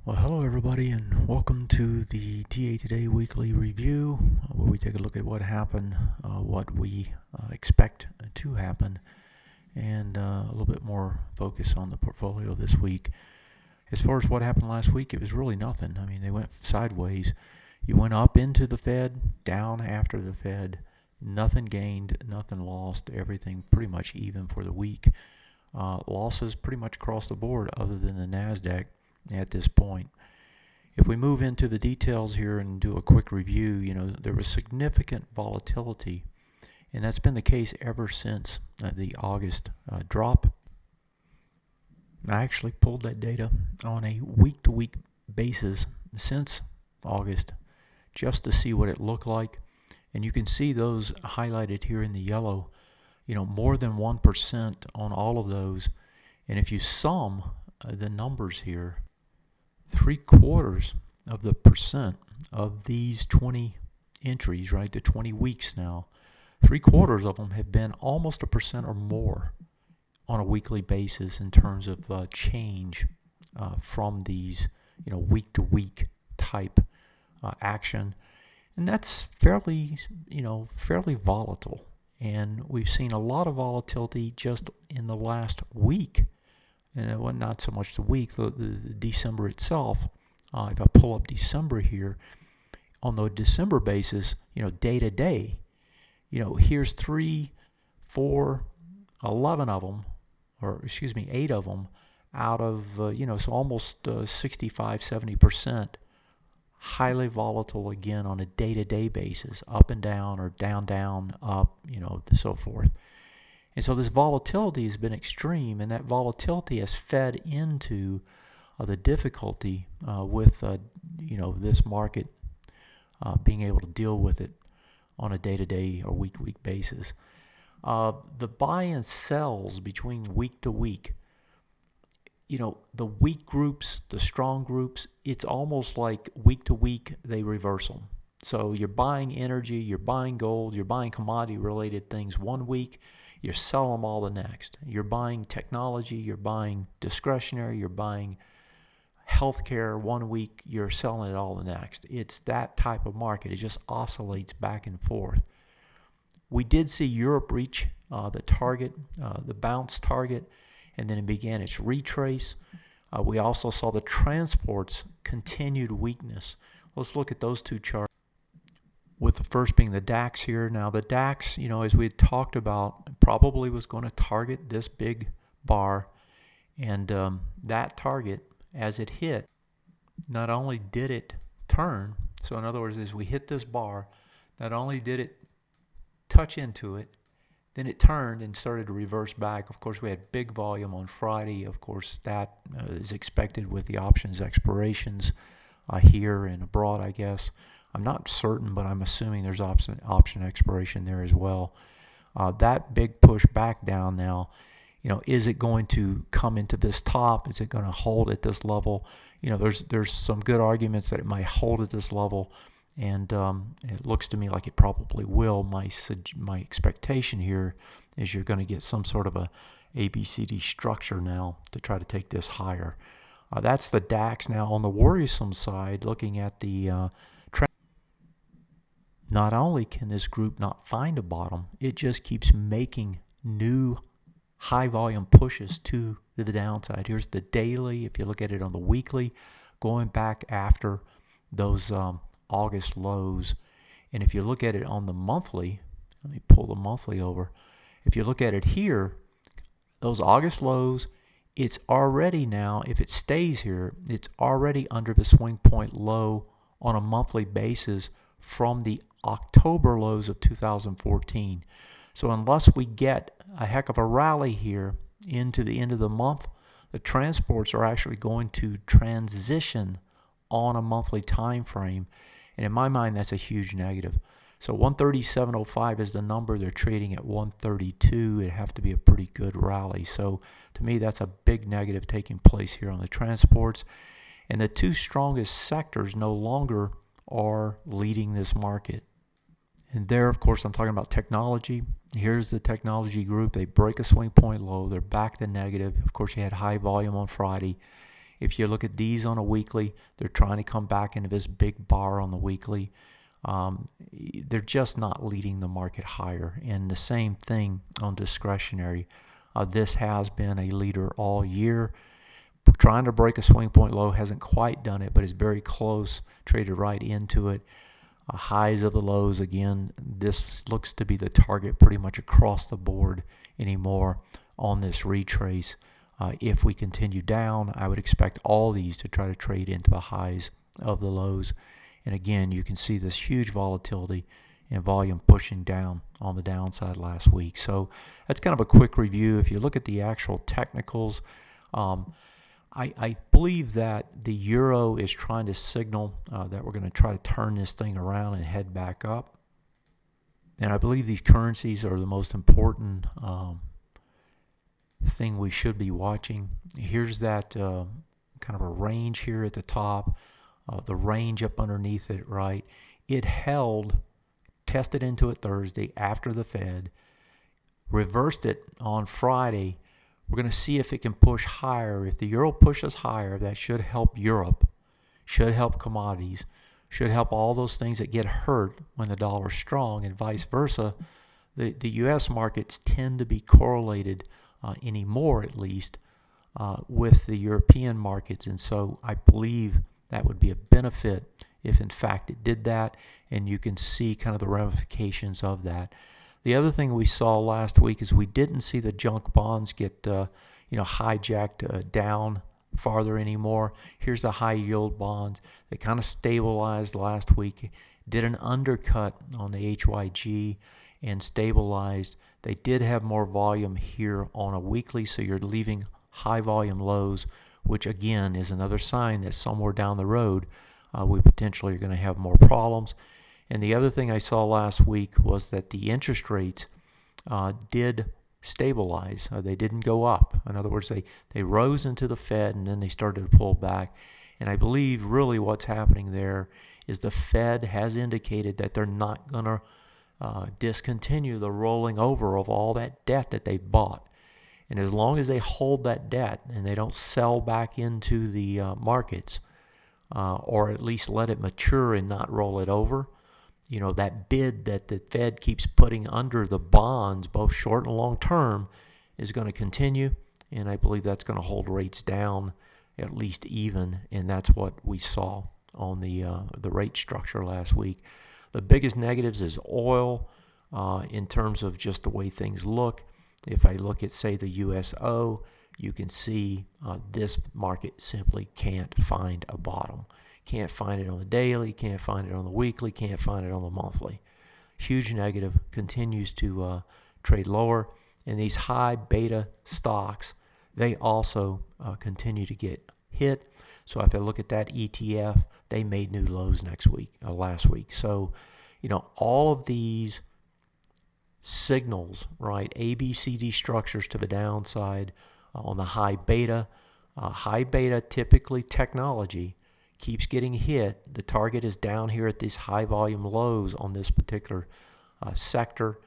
Well, hello everybody, and welcome to the TA Today Weekly Review, where we take a look at what happened, what we expect to happen, and a little bit more focus on the portfolio this week. As far as what happened last week, it was really nothing. I mean, they went sideways. You went up into the Fed, down after the Fed, nothing gained, nothing lost, everything pretty much even for the week. Losses pretty much across the board other than the NASDAQ at this point. If we move into the details here and do a quick review, there was significant volatility, and that's been the case ever since the August drop. I actually pulled that data on a week-to-week basis since August just to see what it looked like, and you can see those highlighted here in the yellow, more than 1% on all of those. And if you sum the numbers here, 3/4 of the percent of these 20 entries, right, the 20 weeks now, 3/4 of them have been almost 1% or more on a weekly basis in terms of change from these, week-to-week type action. And that's fairly volatile. And we've seen a lot of volatility just in the last week. And it was not so much the week, the December itself. If I pull up December here, on the December basis, day to day, here's 3, 4, 11 of them, or excuse me, 8 of them out of, so almost 65-70%, highly volatile again on a day-to-day basis, up and down or down, up, so forth. And so this volatility has been extreme, and that volatility has fed into the difficulty with this market being able to deal with it on a day-to-day or week-to-week basis. The buy and sells between week to week, the weak groups, the strong groups, it's almost like week to week they reverse them. So you're buying energy, you're buying gold, you're buying commodity-related things one week, you're selling them all the next. You're buying technology, you're buying discretionary, you're buying healthcare one week, you're selling it all the next. It's that type of market. It just oscillates back and forth. We did see Europe reach the target, the bounce target, and then it began its retrace. We also saw the transports continued weakness. Let's look at those two charts, with the first being the DAX here. Now the DAX, as we had talked about, probably was going to target this big bar, and that target, as it hit, not only did it turn, so in other words, as we hit this bar, not only did it touch into it, then it turned and started to reverse back. Of course, we had big volume on Friday. Of course, that is expected with the options expirations here and abroad, I guess. I'm not certain, but I'm assuming there's option expiration there as well. That big push back down now, is it going to come into this top? Is it going to hold at this level? There's some good arguments that it might hold at this level, and it looks to me like it probably will. My expectation here is you're going to get some sort of a ABCD structure now to try to take this higher. That's the DAX. Now on the worrisome side, looking at the not only can this group not find a bottom, it just keeps making new high volume pushes to the downside. Here's the daily. If you look at it on the weekly, going back after those August lows. And if you look at it on the monthly, let me pull the monthly over. If you look at it here, those August lows, it's already now, if it stays here, it's already under the swing point low on a monthly basis from the October lows of 2014. So unless we get a heck of a rally here into the end of the month, the transports are actually going to transition on a monthly time frame. And in my mind, that's a huge negative. So 137.05 is the number. They're trading at 132. It'd have to be a pretty good rally. So to me, that's a big negative taking place here on the transports. And the two strongest sectors no longer are leading this market. And there, of course, I'm talking about technology. Here's the technology group. They break a swing point low. They're back to negative. Of course, you had high volume on Friday. If you look at these on a weekly, they're trying to come back into this big bar on the weekly. They're just not leading the market higher. And the same thing on discretionary. This has been a leader all year. Trying to break a swing point low, hasn't quite done it, but is very close, traded right into it. Highs of the lows, again, this looks to be the target pretty much across the board anymore on this retrace. If we continue down, I would expect all these to try to trade into the highs of the lows. And again, you can see this huge volatility and volume pushing down on the downside last week. So that's kind of a quick review. If you look at the actual technicals, I believe that the euro is trying to signal that we're going to try to turn this thing around and head back up. And I believe these currencies are the most important thing we should be watching. Here's that kind of a range here at the top, the range up underneath it, right? It held, tested into it Thursday after the Fed, reversed it on Friday. We're going to see if it can push higher. If the euro pushes higher, that should help Europe, should help commodities, should help all those things that get hurt when the dollar's strong, and vice versa. The U.S. markets tend to be correlated anymore, at least, with the European markets. And so I believe that would be a benefit if, in fact, it did that. And you can see kind of the ramifications of that. The other thing we saw last week is we didn't see the junk bonds get hijacked down farther anymore. Here's the high yield bonds. They kind of stabilized last week, did an undercut on the HYG and stabilized. They did have more volume here on a weekly, so you're leaving high volume lows, which again is another sign that somewhere down the road we potentially are going to have more problems. And the other thing I saw last week was that the interest rates did stabilize. They didn't go up. In other words, they rose into the Fed and then they started to pull back. And I believe really what's happening there is the Fed has indicated that they're not going to discontinue the rolling over of all that debt that they've bought. And as long as they hold that debt and they don't sell back into the markets, or at least let it mature and not roll it over, that bid that the Fed keeps putting under the bonds, both short and long term, is going to continue. And I believe that's going to hold rates down at least even. And that's what we saw on the rate structure last week. The biggest negatives is oil in terms of just the way things look. If I look at, say, the USO, you can see this market simply can't find a bottom. Can't find it on the daily, can't find it on the weekly, can't find it on the monthly. Huge negative, continues to trade lower. And these high beta stocks, they also continue to get hit. So if I look at that ETF, they made new lows last week. So, all of these signals, right, A, B, C, D structures to the downside on the high beta. High beta, typically technology, keeps getting hit. The target is down here at these high volume lows on this particular sector.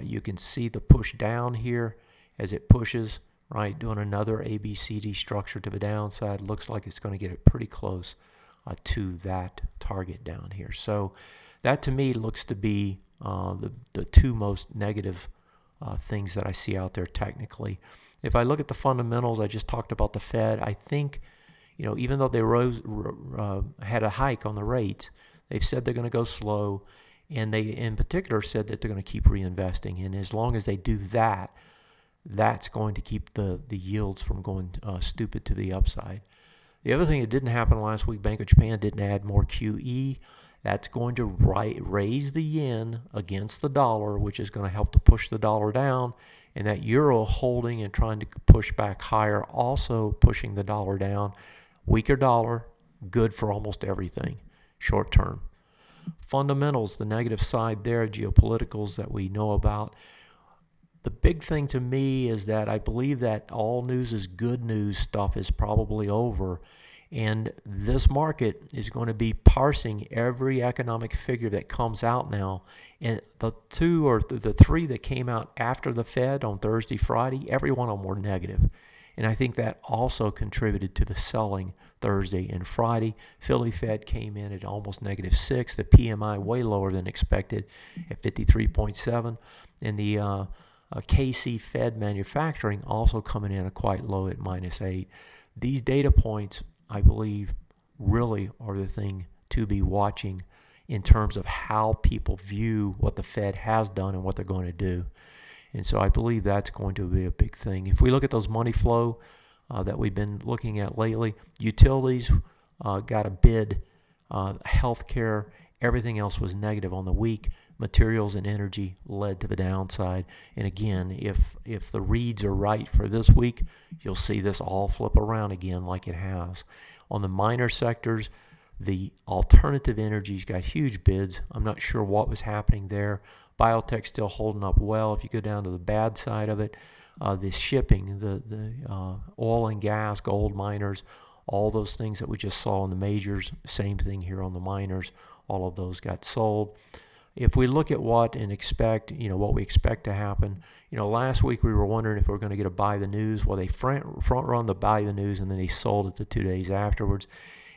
You can see the push down here as it pushes, right, doing another ABCD structure to the downside. Looks like it's going to get it pretty close to that target down here. So that to me looks to be the two most negative things that I see out there technically. If I look at the fundamentals, I just talked about the Fed. I think, even though they had a hike on the rates, they've said they're going to go slow, and they in particular said that they're going to keep reinvesting. And as long as they do that, that's going to keep the yields from going stupid to the upside. The other thing that didn't happen last week, Bank of Japan didn't add more QE. That's going to raise the yen against the dollar, which is going to help to push the dollar down. And that euro holding and trying to push back higher, also pushing the dollar down. Weaker dollar, good for almost everything short term. Fundamentals, the negative side there, geopoliticals that we know about. The big thing to me is that I believe that all news is good news stuff is probably over. And this market is going to be parsing every economic figure that comes out now. And the two or the three that came out after the Fed on Thursday, Friday, every one of them were negative. And I think that also contributed to the selling Thursday and Friday. Philly Fed came in at almost -6. The PMI way lower than expected at 53.7. And the KC Fed manufacturing also coming in quite low at -8. These data points, I believe, really are the thing to be watching in terms of how people view what the Fed has done and what they're going to do. And so I believe that's going to be a big thing. If we look at those money flow that we've been looking at lately, utilities got a bid, healthcare, everything else was negative on the week. Materials and energy led to the downside. And again, if the reads are right for this week, you'll see this all flip around again like it has. On the minor sectors, the alternative energies got huge bids. I'm not sure what was happening there. Biotech still holding up well. If you go down to the bad side of it, the shipping, the oil and gas, gold miners, all those things that we just saw in the majors, same thing here on the miners. All of those got sold. If we look at what and expect, what we expect to happen, last week we were wondering if we were going to get a buy the news. Well, they front run the buy the news, and then they sold it the 2 days afterwards.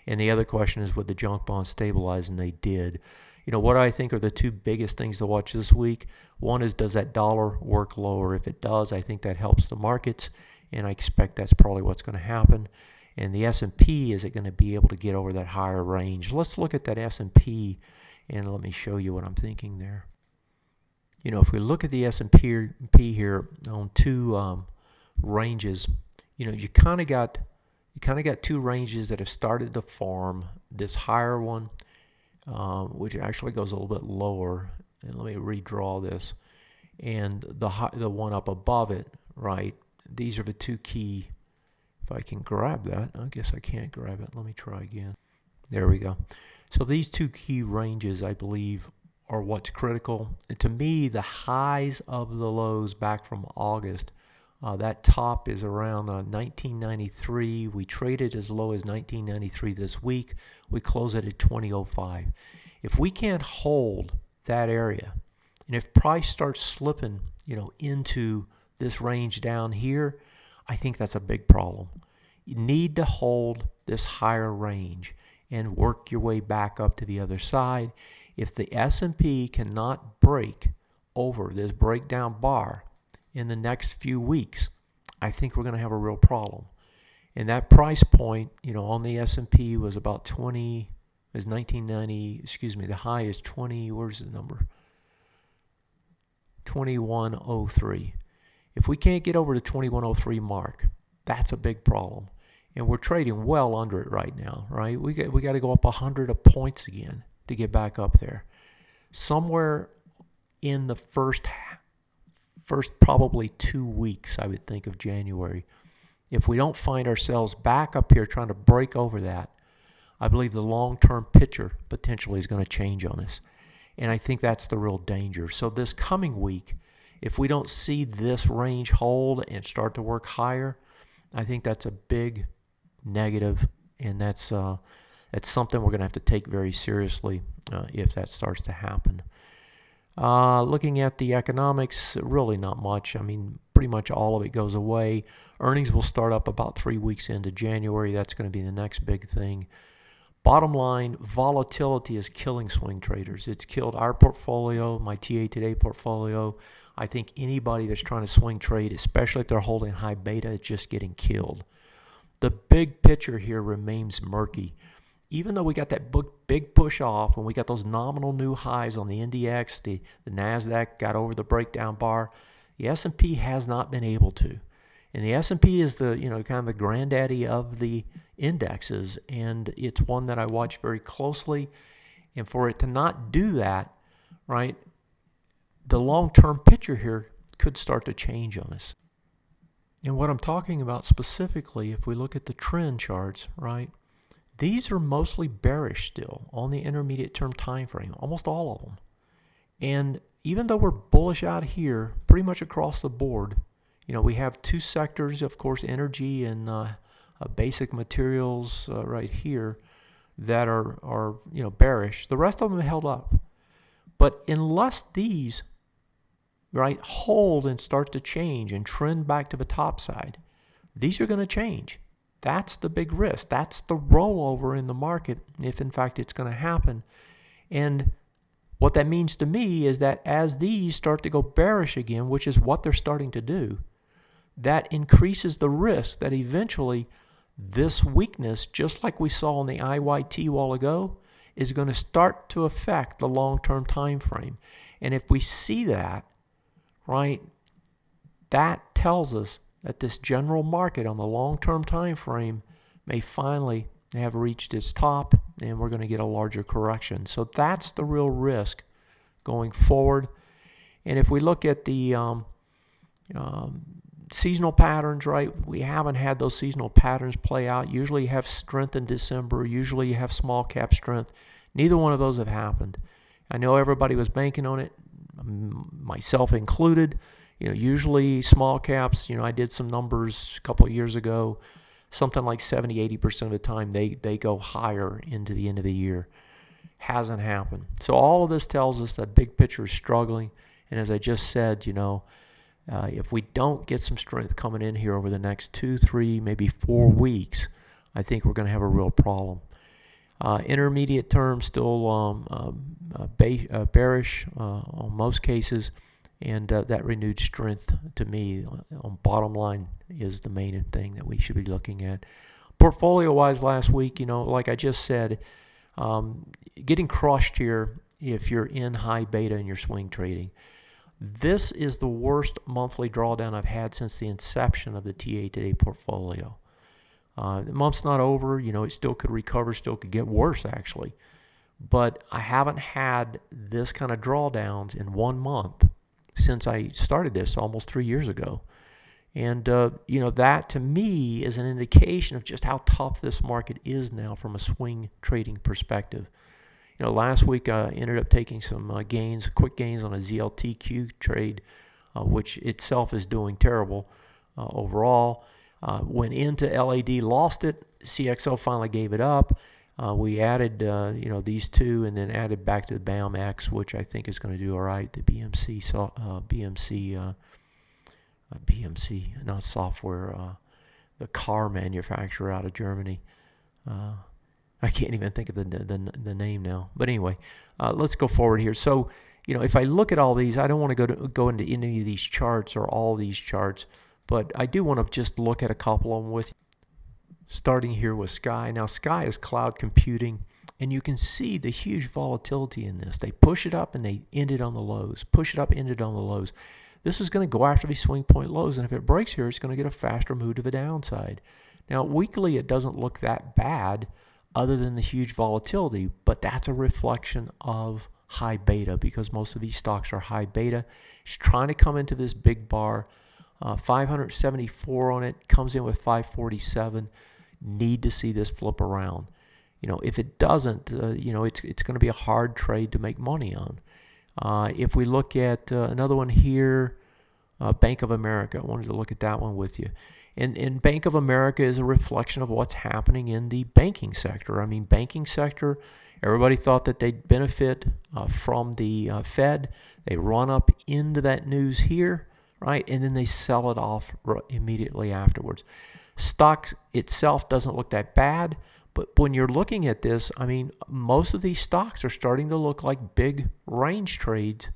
And the other question is, would the junk bond stabilize? And they did. What I think are the two biggest things to watch this week. One is, does that dollar work lower? If it does, I think that helps the markets, and I expect that's probably what's going to happen. And the S&P, is it going to be able to get over that higher range? Let's look at that S&P, and let me show you what I'm thinking there. If we look at the S&P here on two ranges, you kind of got two ranges that have started to form. This higher one, which actually goes a little bit lower, and let me redraw this, and the one up above it, right? These are the two key. If I can grab that, I guess I can't grab it. Let me try again. There we go. So these two key ranges, I believe, are what's critical. And to me, the highs of the lows back from August, that top is around 1993. We traded as low as 1993 this week. We close it at 2005. If we can't hold that area, and if price starts slipping, into this range down here, I think that's a big problem. You need to hold this higher range and work your way back up to the other side. If the S&P cannot break over this breakdown bar in the next few weeks, I think we're going to have a real problem. And that price point, on the S&P was about 1990, the high is 20, where's the number? 2103. If we can't get over the 2103 mark, that's a big problem. And we're trading well under it right now, right? We got to go up 100 points again to get back up there. Somewhere in the first probably 2 weeks, I would think, of January. If we don't find ourselves back up here trying to break over that, I believe the long-term picture potentially is going to change on us. And I think that's the real danger. So this coming week, if we don't see this range hold and start to work higher, I think that's a big negative, and that's something we're going to have to take very seriously if that starts to happen. Looking at the economics, really not much. I mean, pretty much all of it goes away. Earnings will start up about 3 weeks into January. That's going to be the next big thing. Bottom line, volatility is killing swing traders. It's killed our portfolio, my TA Today portfolio. I think anybody that's trying to swing trade, especially if they're holding high beta, is just getting killed. The big picture here remains murky. Even though we got that big push off and we got those nominal new highs on the NDX, the NASDAQ got over the breakdown bar, the S&P has not been able to. And the S&P is the, kind of the granddaddy of the indexes, and it's one that I watch very closely. And for it to not do that, right, the long-term picture here could start to change on us. And what I'm talking about specifically, if we look at the trend charts, right, these are mostly bearish still on the intermediate term time frame, almost all of them. And even though we're bullish out here, pretty much across the board, we have two sectors, of course, energy and basic materials right here that are bearish. The rest of them held up. But unless these hold and start to change and trend back to the top side, these are going to change. That's the big risk. That's the rollover in the market, if in fact it's going to happen. And what that means to me is that as these start to go bearish again, which is what they're starting to do, that increases the risk that eventually this weakness, just like we saw in the IYT a while ago, is going to start to affect the long-term time frame. And if we see that, right, that tells us that this general market on the long-term time frame may finally have reached its top, and we're going to get a larger correction. So that's the real risk going forward. And if we look at the seasonal patterns, right, we haven't had those seasonal patterns play out. Usually you have strength in December. Usually you have small cap strength. Neither one of those have happened. I know everybody was banking on it, myself included. Usually small caps, I did some numbers a couple of years ago, something like 70-80% of the time they go higher into the end of the year. Hasn't happened. So all of this tells us that big picture is struggling. And as I just said, if we don't get some strength coming in here over the next 2, 3, maybe 4 weeks, I think we're going to have a real problem. Intermediate term still bearish on most cases, and that renewed strength to me on bottom line is the main thing that we should be looking at. Portfolio-wise last week, like I just said, getting crushed here if you're in high beta and you're swing trading. This is the worst monthly drawdown I've had since the inception of the TA Today portfolio. The month's not over. It still could recover, still could get worse, actually. But I haven't had this kind of drawdowns in 1 month since I started this almost 3 years ago. And, that to me is an indication of just how tough this market is now from a swing trading perspective. Last week I ended up taking some quick gains on a ZLTQ trade, which itself is doing terrible overall. Went into LAD, lost it. CXO finally gave it up. We added, these two, and then added back to the BAMX, which I think is going to do all right. The BMC, not software, the car manufacturer out of Germany. I can't even think of the name now. But anyway, let's go forward here. So, if I look at all these, I don't want to go into any of these charts or all these charts, but I do want to just look at a couple of them with you. Starting here with Sky. Now, Sky is cloud computing, and you can see the huge volatility in this. They push it up and they end it on the lows. Push it up, end it on the lows. This is going to go after these swing point lows, and if it breaks here, it's going to get a faster move to the downside. Now, weekly, it doesn't look that bad other than the huge volatility, but that's a reflection of high beta because most of these stocks are high beta. It's trying to come into this big bar. 574 on it, comes in with 547. Need to see this flip around. If it doesn't, it's going to be a hard trade to make money on. If we look at another one here, Bank of America, I wanted to look at that one with you. And Bank of America is a reflection of what's happening in the banking sector. I mean, banking sector, everybody thought that they'd benefit from the Fed. They run up into that news here, right? And then they sell it off immediately afterwards. Stock itself doesn't look that bad, but when you're looking at this, I mean, most of these stocks are starting to look like big range trades,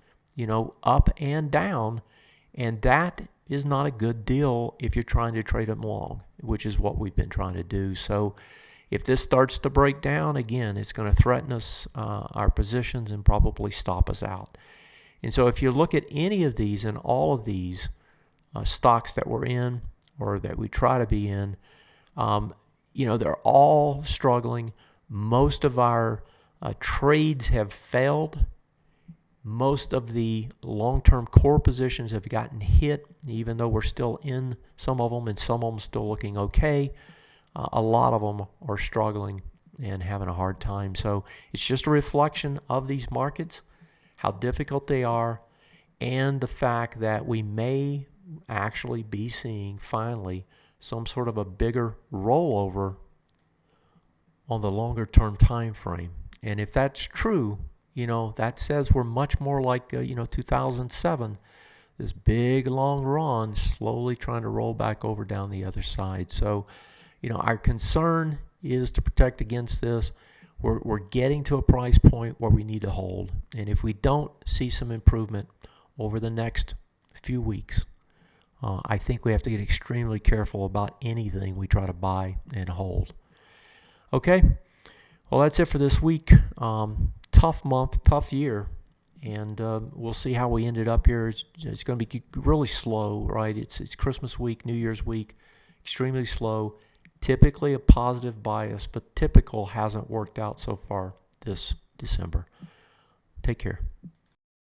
up and down, and that is not a good deal if you're trying to trade them long, which is what we've been trying to do. So if this starts to break down, again, it's going to threaten us, our positions, and probably stop us out. And so if you look at any of these and all of these stocks that we're in or that we try to be in, they're all struggling. Most of our trades have failed. Most of the long-term core positions have gotten hit, even though we're still in some of them and some of them still looking okay. A lot of them are struggling and having a hard time. So it's just a reflection of these markets, how difficult they are, and the fact that we may actually be seeing finally some sort of a bigger rollover on the longer term time frame. And if that's true, that says we're much more like 2007. this big long run, slowly trying to roll back over down the other side. So, our concern is to protect against this. We're getting to a price point where we need to hold. And if we don't see some improvement over the next few weeks, I think we have to get extremely careful about anything we try to buy and hold. Okay, well, that's it for this week. Tough month, tough year, and we'll see how we ended up here. It's going to be really slow, right? It's Christmas week, New Year's week, extremely slow. Typically a positive bias, but typical hasn't worked out so far this December. Take care.